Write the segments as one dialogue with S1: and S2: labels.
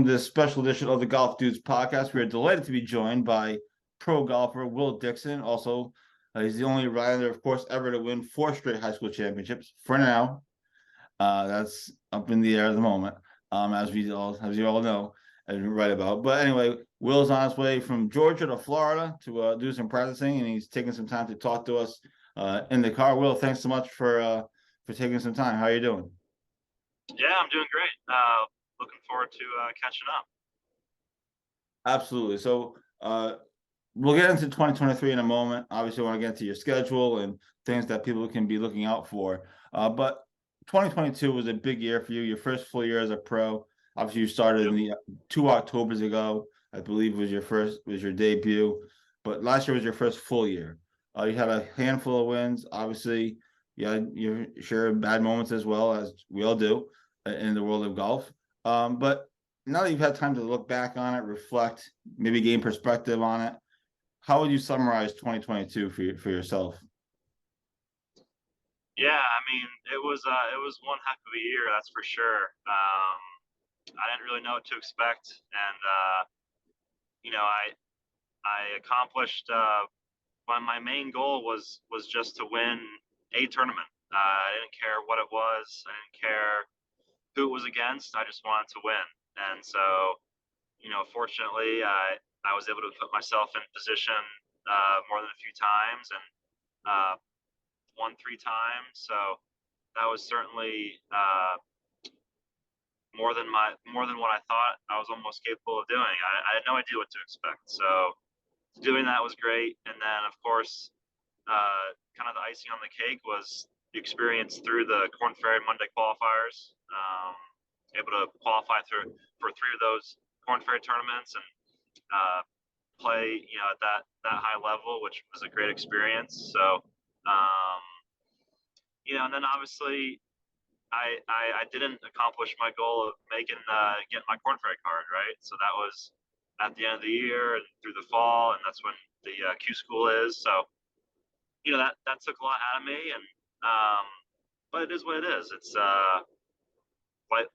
S1: welcome to this special edition of the Golf Dudes podcast. We are delighted to be joined by pro golfer Will Dickson. Also, he's the only rider, of course, ever to win 4 straight high school championships. For now, that's up in the air at the moment, as you all know and write about. But anyway, Will's on his way from Georgia to Florida to do some practicing, and he's taking some time to talk to us in the car. Will, thanks so much for taking some time. How are you doing?
S2: Yeah, I'm doing great. Looking forward to catching up.
S1: Absolutely. So we'll get into 2023 in a moment. Obviously, I want to get into your schedule and things that people can be looking out for. But 2022 was a big year for you. Your first full year as a pro. Obviously, you started in the 2 Octobers ago, I believe was your debut. But last year was your first full year. You had a handful of wins. Obviously, you're sure bad moments as well, as we all do in the world of golf. But now that you've had time to look back on it, reflect, maybe gain perspective on it, how would you summarize 2022 for yourself?
S2: Yeah, I mean, it was one heck of a year, that's for sure. I didn't really know what to expect, and I accomplished. My main goal was just to win a tournament. I didn't care what it was. I didn't care who it was against. I just wanted to win. And so, fortunately, I was able to put myself in position more than a few times and won 3 times. So that was certainly more than what I thought I was almost capable of doing. I had no idea what to expect. So doing that was great. And then, of course, kind of the icing on the cake was the experience through the Korn Ferry Monday qualifiers. Able to qualify for 3 of those Korn Ferry tournaments and play, at that high level, which was a great experience. So, and then obviously I didn't accomplish my goal of getting my Korn Ferry card, right? So that was at the end of the year and through the fall, and that's when the Q school is. So, that took a lot out of me, and but it is what it is. It's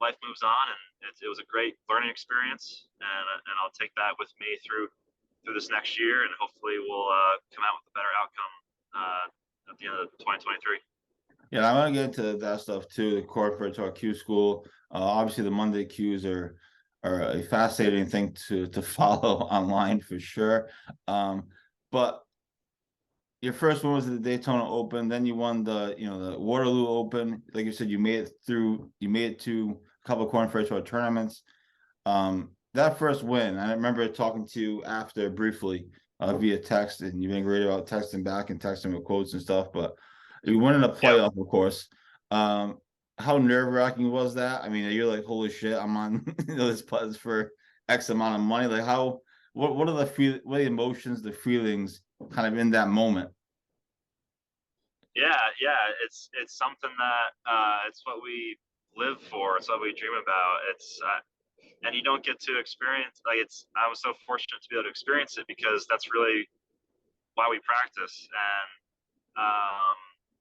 S2: life moves on, and it was a great learning experience, and I'll take that with me through this next year, and hopefully we'll come out with a better outcome at the end of 2023.
S1: Yeah, I want to get into that stuff too. The corporate to our Q school. Obviously, the Monday Qs are a fascinating thing to follow online for sure. But your first one was the Daytona Open. Then you won the Waterloo Open. Like you said, you made it to a couple of Korn Ferry Tour tournaments. That first win, I remember talking to you after briefly via text, and you've been great about texting back and texting with quotes and stuff. But you won in a playoff, of course. How nerve-wracking was that? I mean, you're like, holy shit, I'm on this putts for X amount of money. Like, what are the emotions, the feelings, kind of in that moment?
S2: Yeah, it's something that it's what we live for. It's what we dream about. It's and you don't get to experience. I was so fortunate to be able to experience it because that's really why we practice, and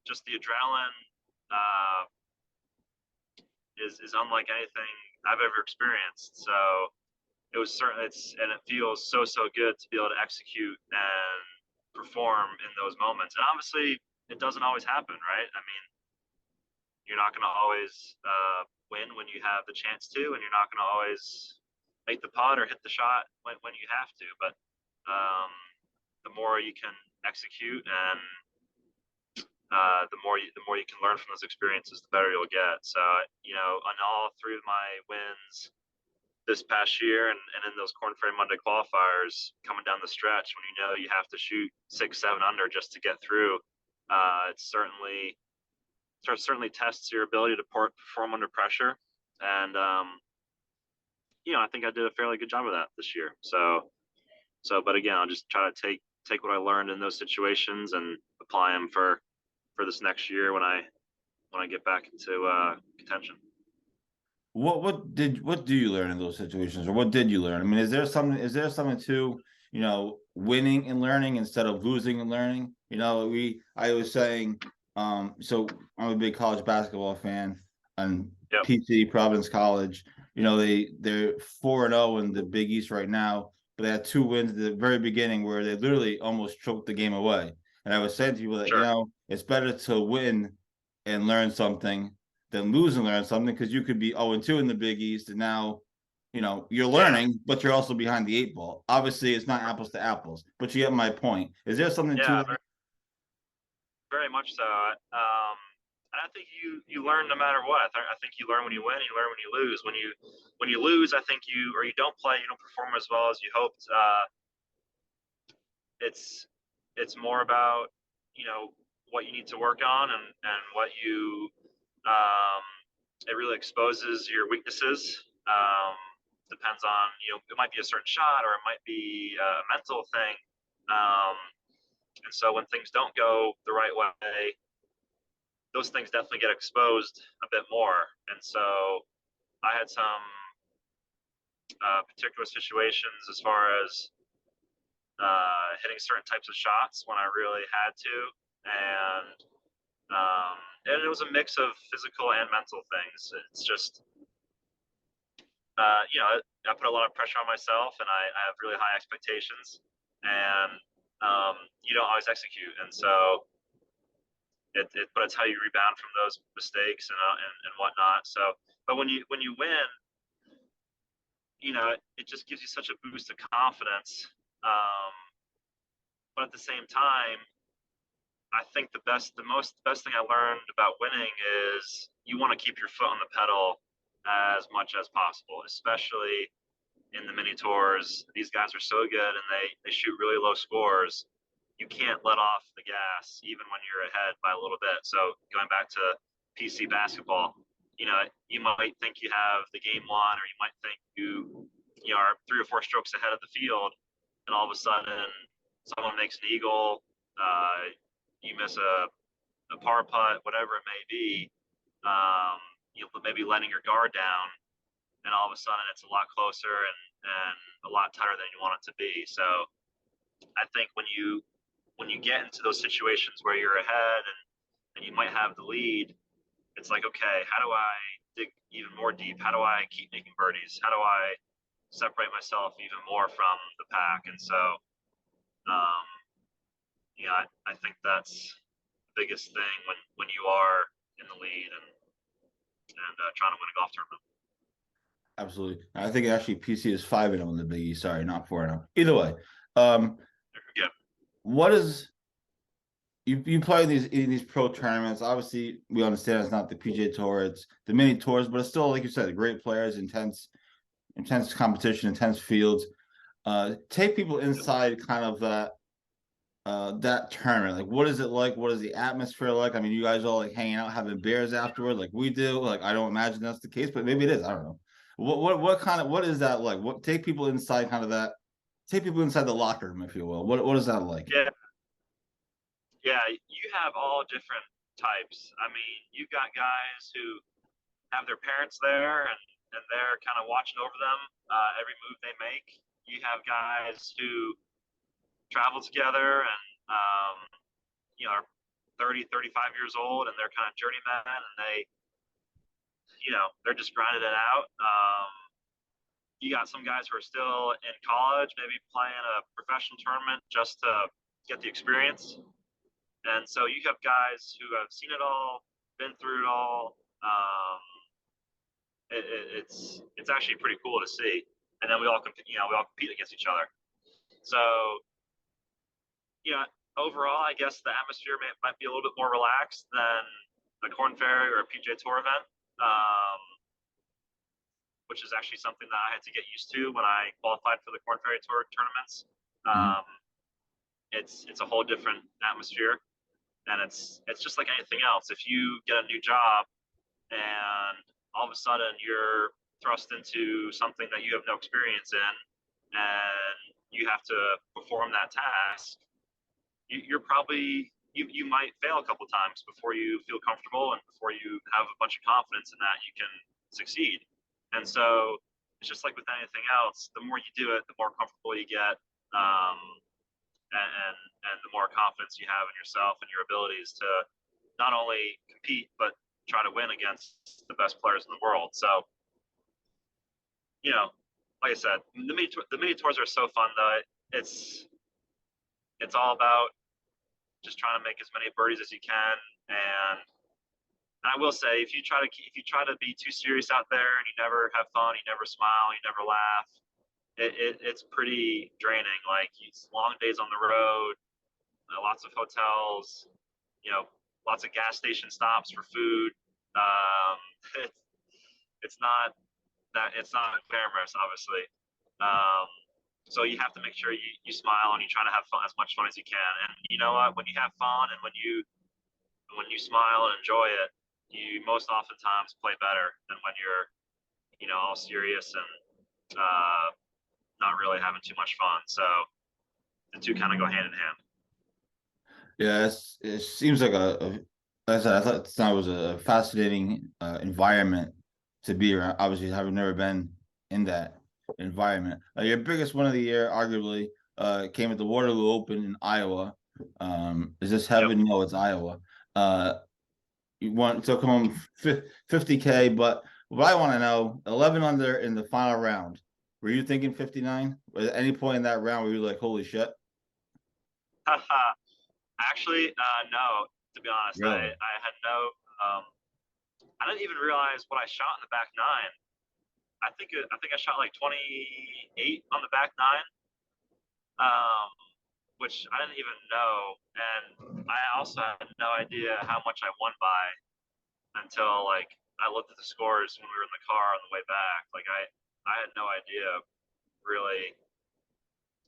S2: just the adrenaline is unlike anything I've ever experienced. So it was certainly and it feels so good to be able to execute and perform in those moments. And obviously, it doesn't always happen, right? I mean, you're not going to always win when you have the chance to, and you're not going to always make the putt or hit the shot when you have to. But the more you can execute, and the more you can learn from those experiences, the better you'll get. So, on all 3 of my wins this past year and in those Korn Ferry Monday qualifiers coming down the stretch, when you have to shoot 6-7 under just to get through, it certainly tests your ability to perform under pressure. And I think I did a fairly good job of that this year. So but again, I'll just try to take what I learned in those situations and apply them for this next year when I get back into contention.
S1: What do you learn in those situations, or what did you learn? I mean, is there something to winning and learning instead of losing and learning? I was saying, so I'm a big college basketball fan, and
S2: Yep.
S1: PC Providence College. they're 4-0 in the Big East right now, but they had 2 wins at the very beginning where they literally almost choked the game away. And I was saying to people that,
S2: Sure.
S1: it's better to win and learn something than lose and learn something, because you could be 0-2 in the Big East, and now, you're
S2: Yeah.
S1: learning, but you're also behind the 8 ball. Obviously, it's not apples to apples, but you get my point. Is there something to
S2: Yeah.
S1: that?
S2: Very much so. And I think you learn no matter what. I think you learn when you win. You learn when you lose. When you lose, I think you don't play. You don't perform as well as you hoped. It's more about what you need to work on, and what you it really exposes your weaknesses. Depends on it might be a certain shot, or it might be a mental thing. And so when things don't go the right way, those things definitely get exposed a bit more. And so I had some particular situations as far as hitting certain types of shots when I really had to, and and it was a mix of physical and mental things. It's just I put a lot of pressure on myself, and I have really high expectations, and you don't always execute, and so but it's how you rebound from those mistakes and whatnot. So, but when you win, it just gives you such a boost of confidence. Um, but at the same time, I think the best thing I learned about winning is you want to keep your foot on the pedal as much as possible, especially in the mini tours. These guys are so good, and they shoot really low scores. You can't let off the gas even when you're ahead by a little bit. So going back to PC basketball, you might think you have the game won, or you might think you are 3 or 4 strokes ahead of the field, and all of a sudden someone makes an eagle, you miss a par putt, whatever it may be. Maybe letting your guard down, and all of a sudden it's a lot closer and a lot tighter than you want it to be. So I think when you get into those situations where you're ahead, and you might have the lead, it's like, okay, how do I dig even more deep? How do I keep making birdies? How do I separate myself even more from the pack? And so, um, I think that's the biggest thing when you are in the lead, and trying to win a golf tournament.
S1: Absolutely. I think actually PC is 5-0 in the Big East. Sorry, not 4-0. Either way, um,
S2: Yeah.
S1: what is you play in these pro tournaments? Obviously, we understand it's not the PGA Tour, it's the mini tours, but it's still, like you said, great players, intense competition, intense fields. Take people inside kind of that tournament. Like, what is it like? What is the atmosphere like? I mean, you guys all like hanging out, having beers afterward, like we do. Like, I don't imagine that's the case, but maybe it is. I don't know. What is that like? Take people inside kind of that. Take people inside the locker room, if you will. What is that like?
S2: Yeah. Yeah. You have all different types. I mean, you've got guys who have their parents there, and they're kind of watching over them every move they make. You have guys who travel together, and are 30, 35 years old, and they're kind of journeymen, and they're just grinding it out. You got some guys who are still in college, maybe playing a professional tournament just to get the experience. And so you have guys who have seen it all, been through it all. It's actually pretty cool to see. And then we all compete against each other. So overall, I guess the atmosphere might be a little bit more relaxed than a Corn Ferry or a PGA Tour event, which is actually something that I had to get used to when I qualified for the Corn Ferry Tour tournaments.
S1: Mhm.
S2: It's a whole different atmosphere, and it's just like anything else. If you get a new job and all of a sudden you're thrust into something that you have no experience in, and you have to perform that task, you might fail a couple times before you feel comfortable, and before you have a bunch of confidence in that you can succeed. And so it's just like with anything else, the more you do it, the more comfortable you get, and the more confidence you have in yourself and your abilities to not only compete but try to win against the best players in the world. So you know, like I said, the mini tours are so fun though. It's all about just trying to make as many birdies as you can. And I will say, if you try to be too serious out there and you never have fun, you never smile, you never laugh, it's pretty draining. Like it's long days on the road, lots of hotels, you know, lots of gas station stops for food. Um, it, it's not it's not glamorous, obviously. Um, so you have to make sure you smile and you try to have fun, as much fun as you can. And you know what? When you have fun and when you smile and enjoy it, you most oftentimes play better than when you're all serious and not really having too much fun. So the two kind of go hand in hand.
S1: Yeah, it seems like like I said, I thought it was a fascinating environment to be around. Obviously, having never been in that environment. Your biggest one of the year, arguably, came at the Waterloo Open in Iowa. Is this
S2: Yep.
S1: heaven? No, it's Iowa. You want to come home 50K, but what I want to know, 11 under in the final round. Were you thinking 59? At any point in that round were you like, holy shit?
S2: Actually, no. To be honest,
S1: Really?
S2: I had no. Um, I didn't even realize what I shot in the back nine. I think I shot like 28 on the back nine, um, which I didn't even know, and I also had no idea how much I won by until like I looked at the scores when we were in the car on the way back. Like I had no idea really.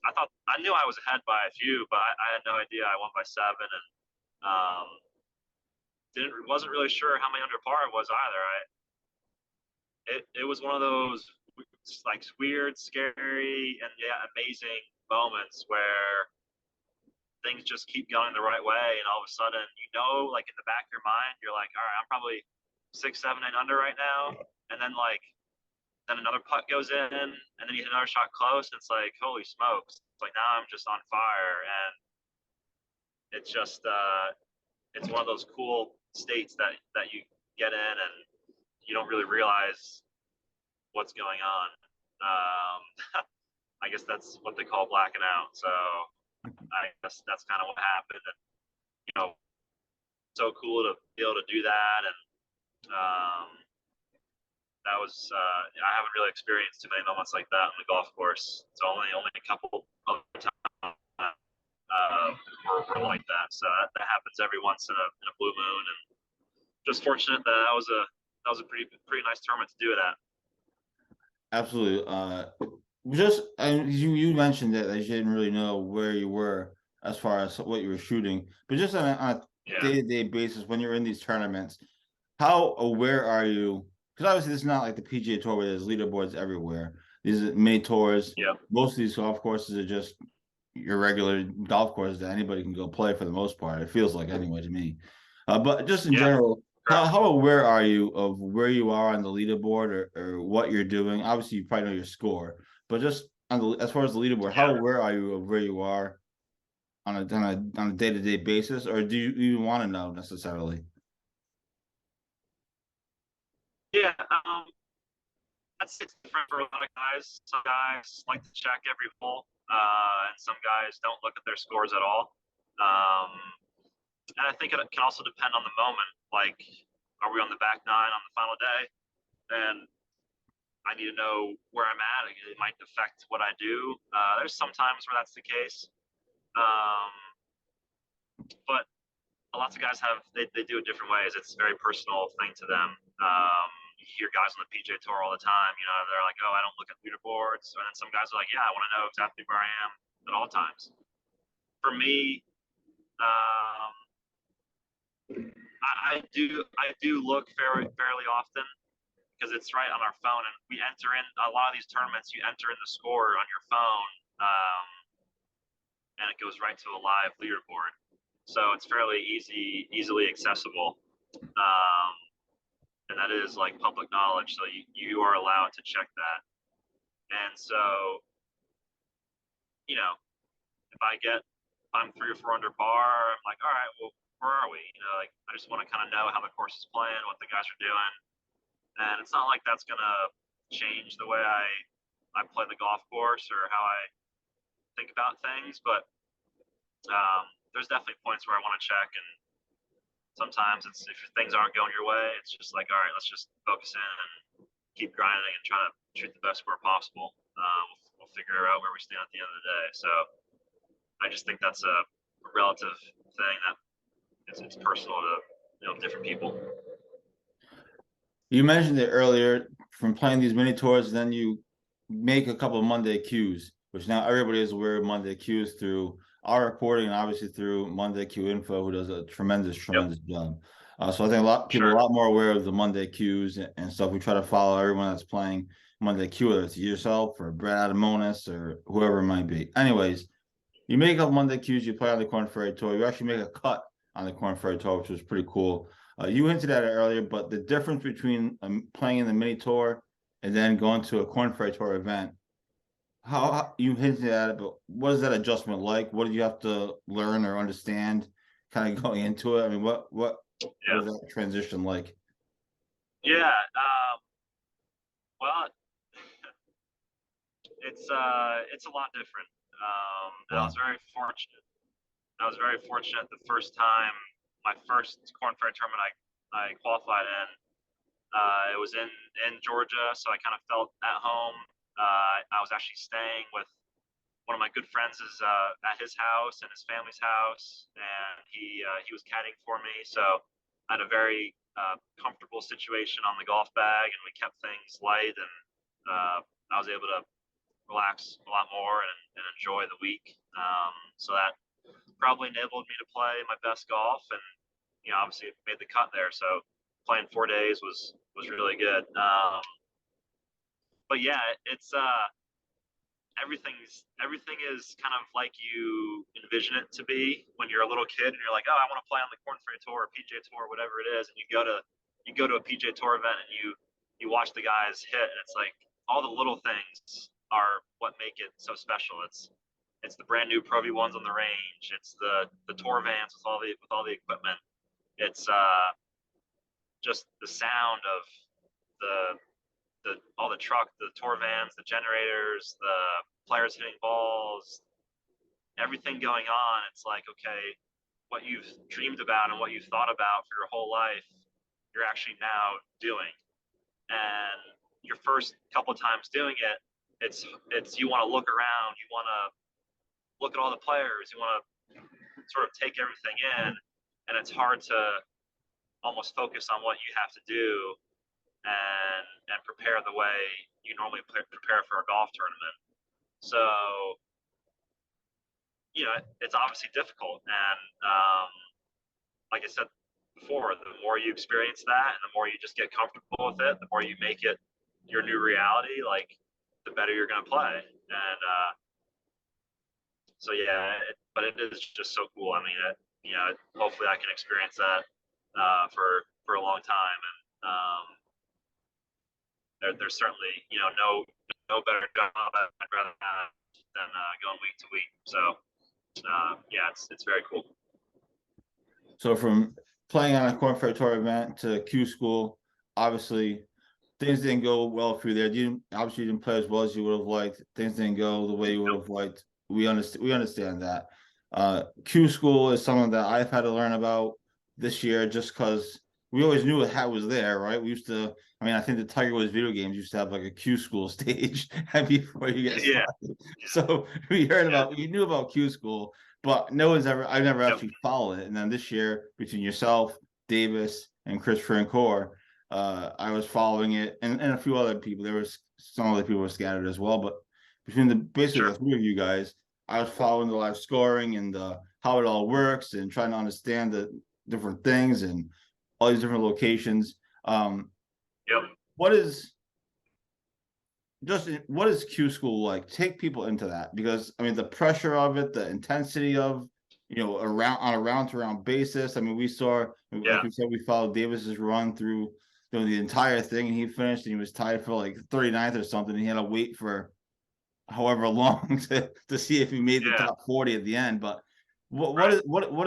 S2: I knew I was ahead by a few, but I had no idea I won by seven, and um, didn't wasn't really sure how many under par it was either. It was one of those like weird, scary, and yeah, amazing moments where things just keep going the right way, and all of a sudden, like in the back of your mind, you're like, all right, I'm probably 6, 7, 8 under right now, and then another putt goes in, and then you hit another shot close, and it's like, holy smokes! It's like now I'm just on fire, and it's just it's one of those cool states that you get in, and you don't really realize what's going on. I guess that's what they call blacking out. So I guess that's kind of what happened. And, so cool to be able to do that. And that was, I haven't really experienced too many moments like that on the golf course. It's only a couple of times were like that. So that happens every once in a blue moon. And just fortunate that that was a pretty nice tournament to do it at.
S1: Absolutely. Just and you mentioned that you didn't really know where you were as far as what you were shooting, but just on a
S2: Yeah.
S1: day-to-day basis when you're in these tournaments, how aware are you? Because obviously, it's not like the PGA Tour where there's leaderboards everywhere. These are mini tours.
S2: Yeah.
S1: Most of these golf courses are just your regular golf courses that anybody can go play for the most part. It feels like anyway to me. But just in
S2: Yeah.
S1: general,
S2: Correct.
S1: how aware are you of where you are on the leaderboard or what you're doing? Obviously, you probably know your score, but just as far as the leaderboard, how
S2: Yeah.
S1: aware are you of where you are on a day-to-day basis, or do you even want to know necessarily?
S2: Yeah. That's it's different for a lot of guys. Some guys like to check every hole, and some guys don't look at their scores at all. Um, and I think it can also depend on the moment. Like, are we on the back nine on the final day? And I need to know where I'm at. It might affect what I do. There's some times where that's the case. Um, but lots of guys they do it different ways. It's a very personal thing to them. You hear guys on the PJ Tour all the time. They're like, "Oh, I don't look at leaderboards," and then some guys are like, "Yeah, I want to know exactly where I am at all times." For me, um, I do look fairly often because it's right on our phone, and we enter in a lot of these tournaments. You enter in the score on your phone, and it goes right to a live leaderboard. So it's fairly easily accessible. Um, and that is like public knowledge. So you are allowed to check that. And so, if I'm 3 or 4 under par, I'm like, all right, well, where are we? Like I just want to kind of know how the course is playing, what the guys are doing. And it's not like that's going to change the way I play the golf course or how I think about things. But there's definitely points where I want to check, and sometimes it's if things aren't going your way, it's just like, all right, let's just focus in and keep grinding and try to shoot the best score possible. We'll figure out where we stand at the end of the day. So I just think that's a relative thing that it's personal to different people.
S1: You mentioned it earlier from playing these mini tours, then you make a couple of Monday cues, which now everybody is aware of Monday cues through our reporting and obviously through Monday Q Info, who does a tremendous job. So I think people are a lot more aware of the Monday cues and stuff. We try to follow everyone that's playing Monday Q, whether it's yourself or Brad Adamonis or whoever it might be. Anyways, you make up Monday cues, you play on the Corn Ferry Tour. You actually make a cut on the Corn Ferry Tour, which was pretty cool. You hinted at it earlier, but the difference between playing in the mini tour and then going to a Corn Ferry Tour event, how you hinted at it, but what is that adjustment like? What did you have to learn or understand kind of going into it? I mean, what was that transition like?
S2: Yeah. Well, it's a lot different. And I was very fortunate. The first time, my first Corn Ferry tournament I qualified in. It was in Georgia, so I kind of felt at home. I was actually staying with one of my good friends is at his house and his family's house, and he was caddying for me. So I had a very comfortable situation on the golf bag, and we kept things light, and I was able to relax a lot more and enjoy the week. So that probably enabled me to play my best golf, and obviously it made the cut there. So playing 4 days was really good. But yeah, it's everything is kind of like you envision it to be when you're a little kid and you're like, oh, I want to play on the Corn Ferry Tour or PGA Tour, whatever it is, and you go to a PGA Tour event and you watch the guys hit, and it's like all the little things are what make it so special. It's the brand new Pro V1s on the range. It's the tour vans with all the equipment. It's just the sound of all the tour vans, the generators, the players hitting balls, everything going on. It's like, okay, what you've dreamed about and what you've thought about for your whole life, you're actually now doing. And your first couple of times doing it, it's you want to look around, you want to look at all the players, you want to sort of take everything in, and it's hard to almost focus on what you have to do and prepare the way you normally prepare for a golf tournament. So it's obviously difficult, and like I said before, the more you experience that and the more you just get comfortable with it, the more you make it your new reality, like the better you're going to play. And so yeah, but it is just so cool. I mean, hopefully I can experience that for a long time. And there's certainly no better job I'd rather have than going week to week. So yeah, it's very cool.
S1: So from playing on a Corn Ferry Tour event to Q School, obviously things didn't go well for you there. You didn't play as well as you would have liked. Things didn't go the way you would have liked. We understand that. Q School is something that I've had to learn about this year just because we always knew it was there, right? We used to, I think the Tiger Woods video games used to have like a Q School stage before you get started. So we knew about Q School, but I've never actually followed it. And then this year, between yourself, Davis, and Chris Francoeur, I was following it, and a few other people. There was some other people were scattered as well, but between basically the three of you guys, I was following the live scoring and how it all works and trying to understand the different things and all these different locations. What is Q School like? Take people into that, because the pressure of it, the intensity of around on a round to round basis. We saw, like we said, we followed Davis's run through the entire thing, and he finished and he was tied for like 39th or something, and he had to wait for however long to see if he made the top 40 at the end. But what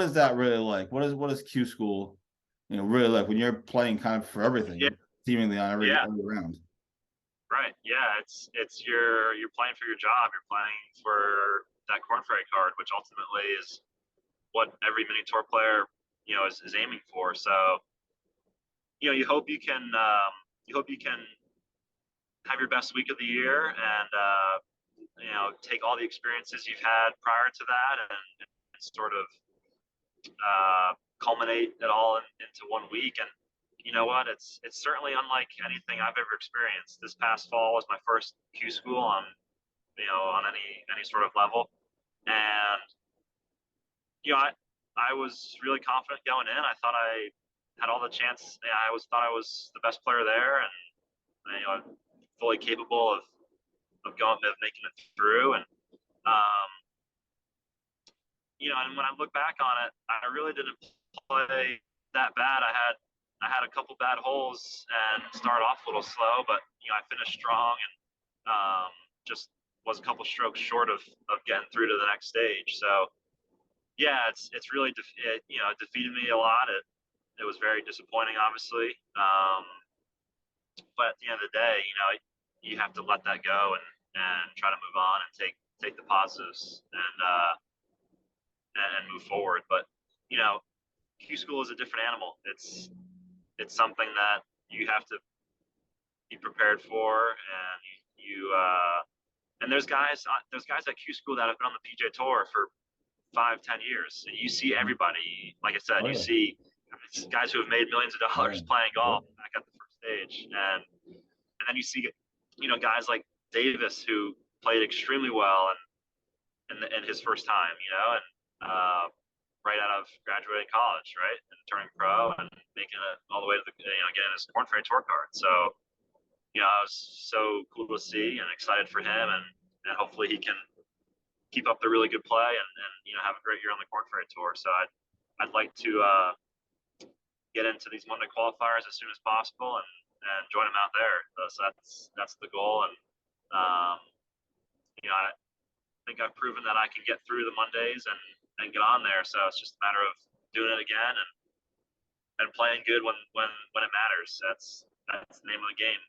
S1: is that really like? What is Q School really like when you're playing kind of for everything, seemingly on every round?
S2: Right. Yeah. You're playing for your job. You're playing for that Corn Ferry card, which ultimately is what every mini tour player, is aiming for. So, you hope you can have your best week of the year and, take all the experiences you've had prior to that and sort of culminate it all into one week. And you know what? It's certainly unlike anything I've ever experienced. This past fall was my first Q school on any sort of level, and I was really confident going in. I thought I had all the chance. I always thought I was the best player there, and fully capable of making it through. And um, and when I look back on it, I really didn't play that bad. I had a couple bad holes and started off a little slow, but I finished strong and just was a couple strokes short of getting through to the next stage. So yeah, it's really it defeated me a lot. It was very disappointing, obviously. But at the end of the day, you have to let that go and try to move on and take the positives and move forward. But you know, Q school is a different animal. It's something that you have to be prepared for, and and there's guys at Q school that have been on the PJ Tour for 5, 10 years, and you see everybody. Like I said,
S1: Oh
S2: you
S1: yeah,
S2: see guys who have made millions of dollars
S1: yeah,
S2: playing
S1: yeah.
S2: golf back at the first stage, and then you see guys like Davis who played extremely well in his first time, and right out of graduating college, right, and turning pro and making it all the way to getting his Corn Ferry Tour card. So it was so cool to see and excited for him, and hopefully he can keep up the really good play and have a great year on the Corn Ferry Tour. So I'd like to get into these Monday qualifiers as soon as possible and join him out there. So that's the goal. And um, I think I've proven that I can get through the Mondays and get on there. So it's just a matter of doing it again and playing good when it matters. That's the name of the game.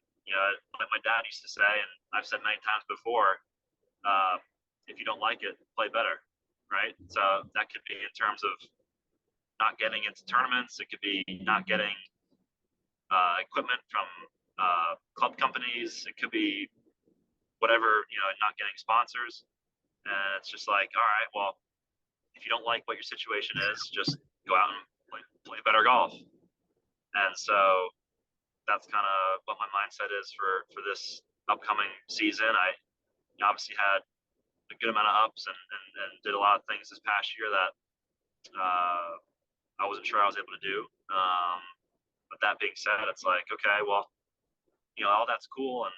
S2: Like my dad used to say, and I've said many times before, uh, if you don't like it, play better, right? So that could be in terms of not getting into tournaments. It could be not getting equipment from club companies. It could be whatever, not getting sponsors. And it's just like, all right, well, if you don't like what your situation is, just go out and play better golf. And so that's kind of what my mindset is for this upcoming season. I obviously had a good amount of ups and did a lot of things this past year that I wasn't sure I was able to do. But that being said, it's like, okay, well, all that's cool and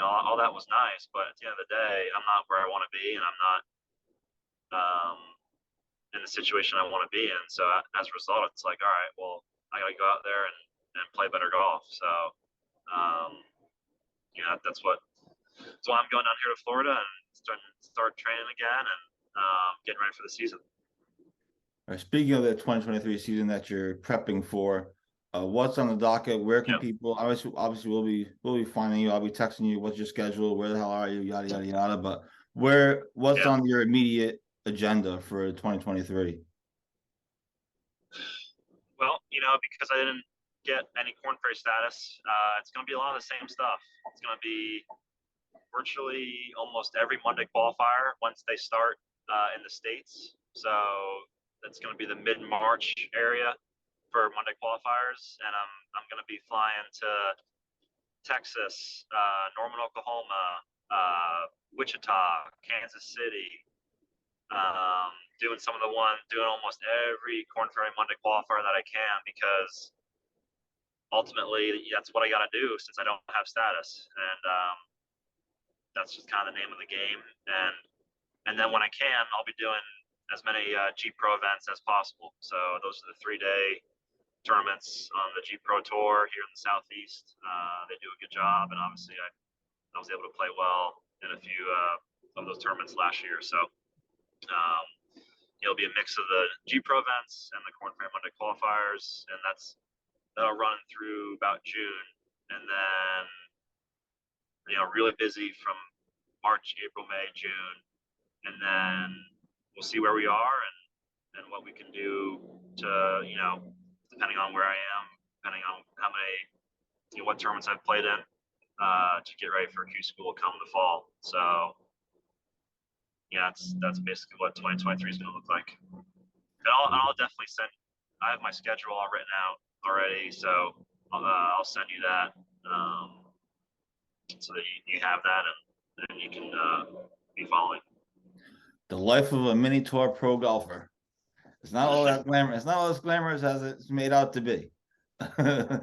S2: all that was nice, but at the end of the day, I'm not where I want to be, and I'm not um, in the situation I want to be in. So as a result, it's like, all right, well, I got to go out there and play better golf. So um, that's why I'm going down here to Florida and start training again and getting ready for the season.
S1: All right, speaking of the 2023 season that you're prepping for, what's on the docket? Where can
S2: Yep.
S1: people? Obviously, we'll be finding you. I'll be texting you. What's your schedule? Where the hell are you? Yada yada yada. But what's
S2: Yeah.
S1: on your immediate agenda for 2023?
S2: Well, because I didn't get any Corn Ferry status, it's going to be a lot of the same stuff. It's going to be virtually almost every Monday qualifier once they start in the States. So that's going to be the mid-March area for Monday qualifiers. And I'm going to be flying to Texas, Norman, Oklahoma, Wichita, Kansas City, doing almost every Corn Ferry Monday qualifier that I can, because ultimately that's what I got to do since I don't have status. And that's just kind of the name of the game. And then when I can, I'll be doing as many G Pro events as possible. So those are the 3-day tournaments on the G Pro Tour here in the Southeast. They do a good job, and obviously I was able to play well in a few of those tournaments last year. So um, it'll be a mix of the G Pro events and the Corn Ferry Monday qualifiers, and that'll run through about June. And then really busy from March, April, May, June, and then we'll see where we are and what we can do to, depending on where I am, depending on how many, what tournaments I've played in, to get ready for Q school come the fall. So yeah, that's basically what 2023 is going to look like. And I'll definitely send. I have my schedule all written out already, so I'll send you that, so that you have that and you can be following.
S1: The life of a mini tour pro golfer. It's not all that glamorous. It's not all as glamorous as it's made out to be.
S2: No,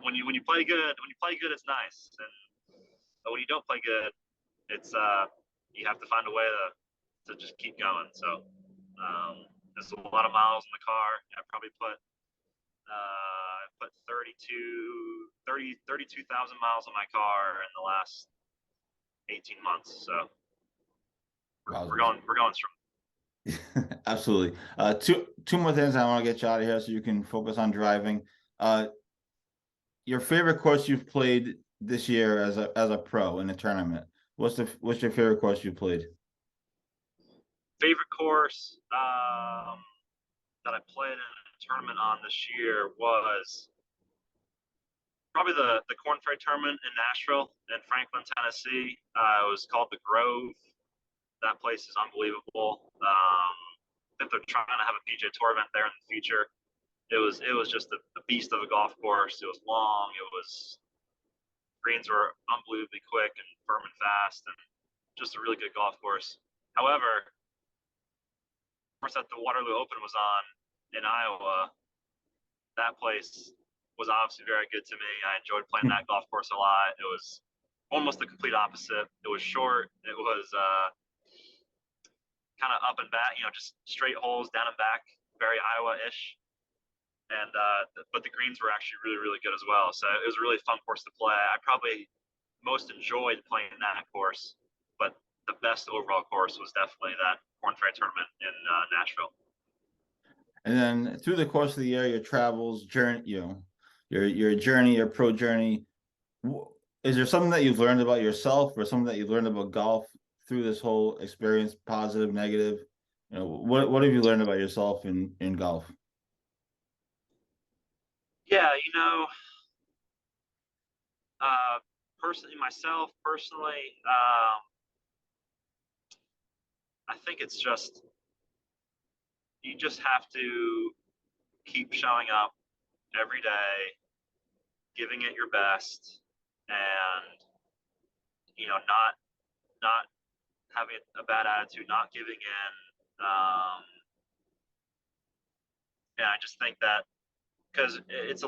S2: when you play good, it's nice, but when you don't play good, it's you have to find a way to just keep going. So there's a lot of miles in the car. I probably put 32,000 miles on my car in the last 18 months. So we're going strong.
S1: Absolutely. Two more things I want to get you out of here so you can focus on driving. Your favorite course you've played this year as a pro in a tournament. What's your favorite course you played?
S2: Favorite course that I played in a tournament on this year was probably the Corn Ferry tournament in Nashville in Franklin, Tennessee. It was called the Grove. That place is unbelievable. I think they're trying to have a PGA Tour event there in the future. It was just a beast of a golf course. It was long. Greens were unbelievably quick and firm and fast, and just a really good golf course. However, of course, that the Waterloo Open was on in Iowa, that place was obviously very good to me. I enjoyed playing that golf course a lot. It was almost the complete opposite. It was short. It was kind of up and back, just straight holes down and back, very Iowa-ish. And but the greens were actually really, really good as well. So it was a really fun course to play. I probably most enjoyed playing that course, but the best overall course was definitely that Corn Ferry tournament in Nashville.
S1: And then through the course of the year, your travels, journey, your journey, your pro journey, is there something that you've learned about yourself or something that you've learned about golf through this whole experience, positive, negative? What have you learned about yourself in golf?
S2: Yeah, personally, I think it's just you just have to keep showing up every day, giving it your best, and not having a bad attitude, not giving in. And I just think that because it's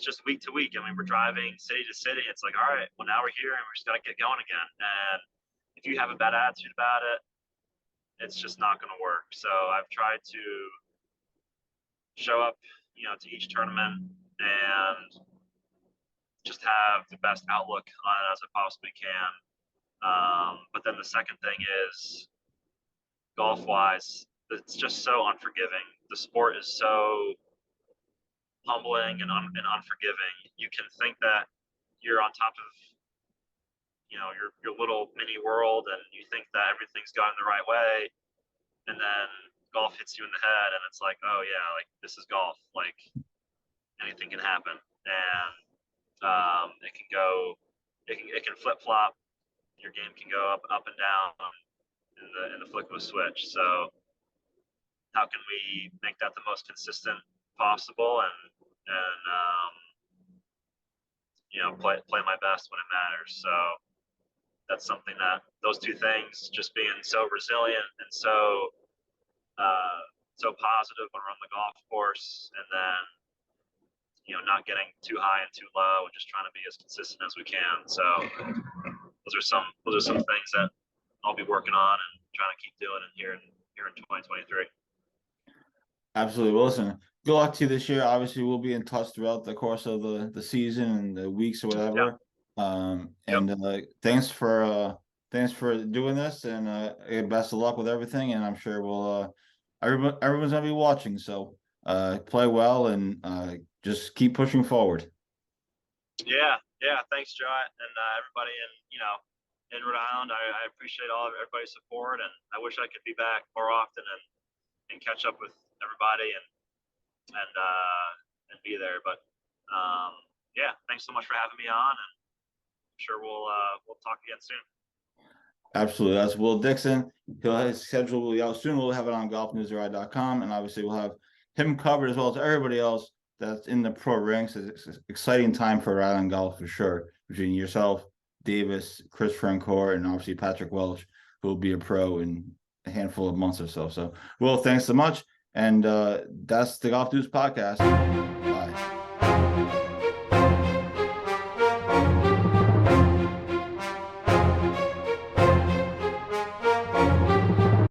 S2: just week to week. I mean, we're driving city to city. It's like, all right, well, now we're here and we're just got to get going again. And if you have a bad attitude about it, it's just not going to work. So I've tried to show up, to each tournament and just have the best outlook on it as I possibly can. But then the second thing is golf wise, it's just so unforgiving. The sport is so humbling and unforgiving. You can think that you're on top of your little mini world, and you think that everything's going the right way, and then golf hits you in the head, and it's like, oh yeah, like this is golf. Like anything can happen, and it can flip flop. Your game can go up and down in the flick of a switch. So how can we make that the most consistent possible and play my best when it matters. So that's something that those two things, just being so resilient and so positive when we're on the golf course, and then not getting too high and too low, and just trying to be as consistent as we can. So those are some things that I'll be working on and trying to keep doing here in 2023.
S1: Absolutely. Well, listen, good luck to you this year. Obviously, we'll be in touch throughout the course of the season and the weeks or whatever.
S2: Yep.
S1: Thanks for doing this, and best of luck with everything. And I'm sure everyone's gonna be watching. So play well and just keep pushing forward.
S2: Yeah, Yeah, thanks, Joe, and everybody in Rhode Island. I appreciate all of everybody's support, and I wish I could be back more often and catch up with everybody and be there. But yeah, thanks so much for having me on, and I'm sure we'll talk again soon.
S1: Absolutely. That's Will Dickson. His schedule will be out soon. We'll have it on golfnewsri.com, and obviously we'll have him covered as well as everybody else that's in the pro ranks. It's an exciting time for Rhode Island golf for sure, between yourself, Davis, Chris Francoeur, and obviously Patrick Welch, who will be a pro in a handful of months or so. So, Will, thanks so much. And that's the Golf News Podcast.